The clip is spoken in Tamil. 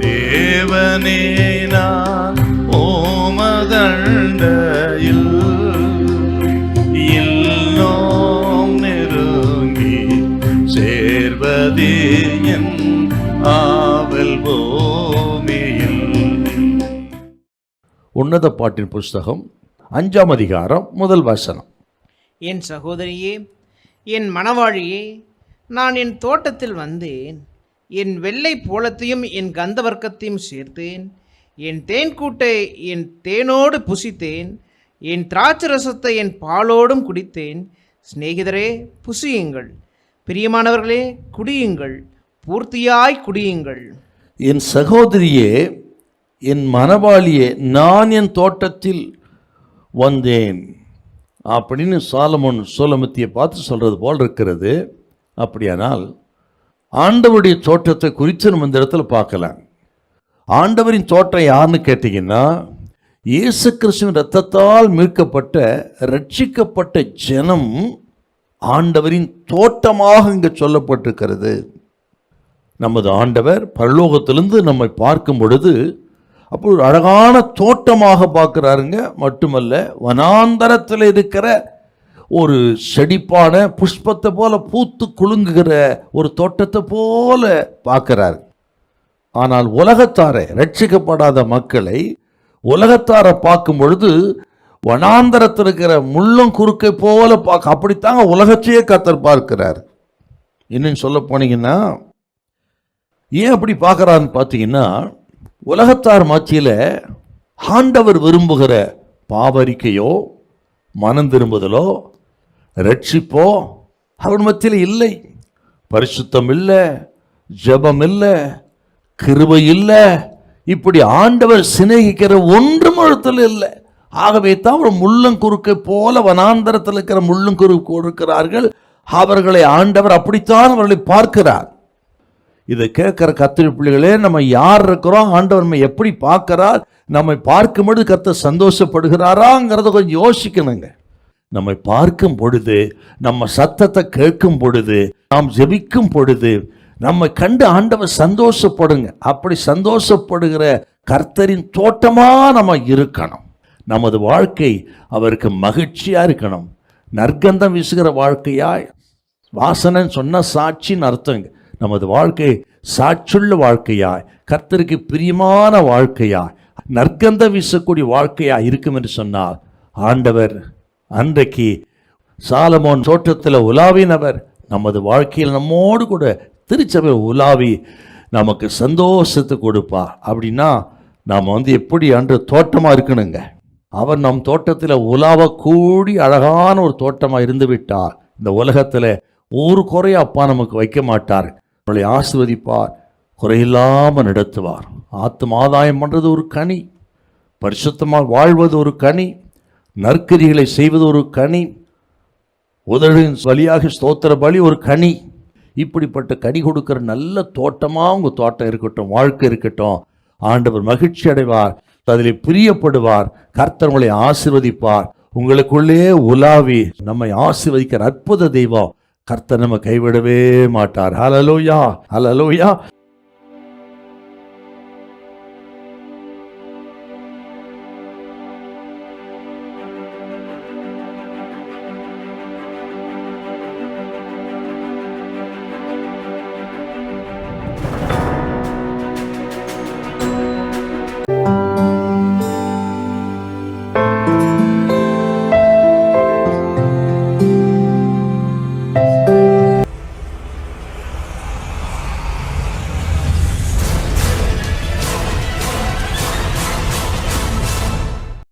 தேவனே நான் ஓமதண்டையில் இன்னும் நெருங்கி சேர்வதே என் ஆவல் பூமியில். உன்னத பாட்டின் புஸ்தகம் 5ஆம் அதிகாரம் 1 வசனம். என் சகோதரியே, என் மணவாழியே, நான் என் தோட்டத்தில் வந்தேன். என் வெள்ளை போலத்தையும் என் கந்தவர்க்கத்தையும் சேர்த்தேன். என் தேன்கூட்டை என் தேனோடு புசித்தேன். என் திராட்சரசத்தை என் பாலோடும் குடித்தேன். சிநேகிதரே, புசியுங்கள். பிரியமானவர்களே, குடியுங்கள், பூர்த்தியாய் குடியுங்கள். என் சகோதரியே, என் மணவாளியே, நான் என் தோட்டத்தில் வந்தேன் அப்படின்னு சாலமோன் சோலமத்தியை பார்த்து சொல்றது போல் இருக்கிறது. அப்படியானால் ஆண்டவருடைய தோட்டத்தை குறித்து நம்ம இந்த இடத்துல பார்க்கலாம். ஆண்டவரின் தோட்டம் யாருன்னு கேட்டீங்கன்னா, இயேசு கிறிஸ்துவின் இரத்தத்தால் மீட்கப்பட்ட ரட்சிக்கப்பட்ட ஜனம் ஆண்டவரின் தோட்டமாக இங்கே சொல்லப்பட்டிருக்கிறது. நமது ஆண்டவர் பரலோகத்திலிருந்து நம்மை பார்க்கும் பொழுது அப்போ ஒரு அழகான தோட்டமாக பார்க்குறாருங்க. மட்டுமல்ல, வனாந்தரத்தில் இருக்கிற ஒரு செடிப்பான புஷ்பத்தை போல பூத்து குலுங்குகிற ஒரு தோட்டத்தை போல பார்க்கிறார். ஆனால் உலகத்தாரை, ரட்சிக்கப்படாத மக்களை உலகத்தாரை பார்க்கும் பொழுது வனாந்தரத்தில் இருக்கிற முள்ளும் குறுக்கை போல பார்க்க, அப்படித்தாங்க உலகத்தையே கர்த்தர் பார்க்கிறார். இன்னும் சொல்ல போனீங்கன்னா, ஏன் அப்படி பார்க்குறான்னு பார்த்தீங்கன்னா, உலகத்தார் மத்தியில் ஆண்டவர் விரும்புகிற பாவரிக்கையோ மனம் திரும்புதலோ ரட்சிப்போ அவர் மத்தியில் இல்லை. பரிசுத்தம் இல்லை, ஜெபம் இல்லை, கிருபை இல்லை. இப்படி ஆண்டவர் சிநேகிக்கிற ஒன்றும் இடத்துல இல்லை. ஆகவே தான் ஒரு முள்ளங்குறுக்கை போல வனாந்தரத்தில் இருக்கிற முள்ளங்குறுக்கு இருக்கிறார்கள். அவர்களை ஆண்டவர் அப்படித்தான் அவர்களை பார்க்கிறார். இதை கேட்கிற கர்த்தருடைய பிள்ளைகளே, நம்ம யார் இருக்கிறோம், ஆண்டவர் நம்ம எப்படி பார்க்கிறார், நம்மை பார்க்கும்பொழுது கர்த்தர் சந்தோஷப்படுகிறாராங்கிறத கொஞ்சம் யோசிக்கணுங்க. நம்மை பார்க்கும் பொழுது, நம்ம சத்தத்தை கேட்கும் பொழுது, நாம் ஜெபிக்கும் பொழுது நம்மை கண்டு ஆண்டவர் சந்தோஷப்படுங்க. அப்படி சந்தோஷப்படுகிற கர்த்தரின் தோட்டமா நம்ம இருக்கணும். நமது வாழ்க்கை அவருக்கு மகிழ்ச்சியா இருக்கணும். நற்கந்தம் வீசுகிற வாழ்க்கையாய், வாசனைன்னு சொன்ன சாட்சின்னு அர்த்தங்க. நமது வாழ்க்கை சாட்சியுள்ள வாழ்க்கையாய், கர்த்தருக்கு பிரியமான வாழ்க்கையாய், நற்கந்தம் வீசக்கூடிய வாழ்க்கையாய் இருக்கும் என்று சொன்னால், ஆண்டவர் அன்றைக்கு சாலமோன் தோட்டத்தில் உலாவினவர் நமது வாழ்க்கையில் நம்மோடு கூட திருச்சபை உலாவி நமக்கு சந்தோஷத்தை கொடுப்பார். அப்படின்னா நாம் எப்படி அன்று தோட்டமாக இருக்கணுங்க. அவர் நம் தோட்டத்தில் உலாவ கூடி அழகான ஒரு தோட்டமாக இருந்து விட்டார். இந்த உலகத்தில் ஒரு குறைய அப்பா நமக்கு வைக்க மாட்டார். நம்மளை ஆசீர்வதிப்பார், குறையில்லாமல் நடத்துவார். ஆத்துமாதாயம் பண்ணுறது ஒரு கனி, பரிசுத்தமாக வாழ்வது ஒரு கனி, நற்கிரிகளை செய்வது ஒரு கனி, உதவின் வழியாக ஸ்தோத்திர பலி ஒரு கனி. இப்படிப்பட்ட கனி கொடுக்கிற நல்ல தோட்டமாக உங்கள் தோட்டம் இருக்கட்டும், வாழ்க்கை இருக்கட்டும். ஆண்டவர் மகிழ்ச்சி அடைவார், அதில் பிரியப்படுவார். கர்த்தர் உங்களை ஆசீர்வதிப்பார். உங்களுக்குள்ளே உலாவி நம்மை ஆசீர்வதிக்கிற அற்புத தெய்வம் கர்த்தர் நம்ம கைவிடவே மாட்டார். ஹல்லேலூயா, ஹல்லேலூயா.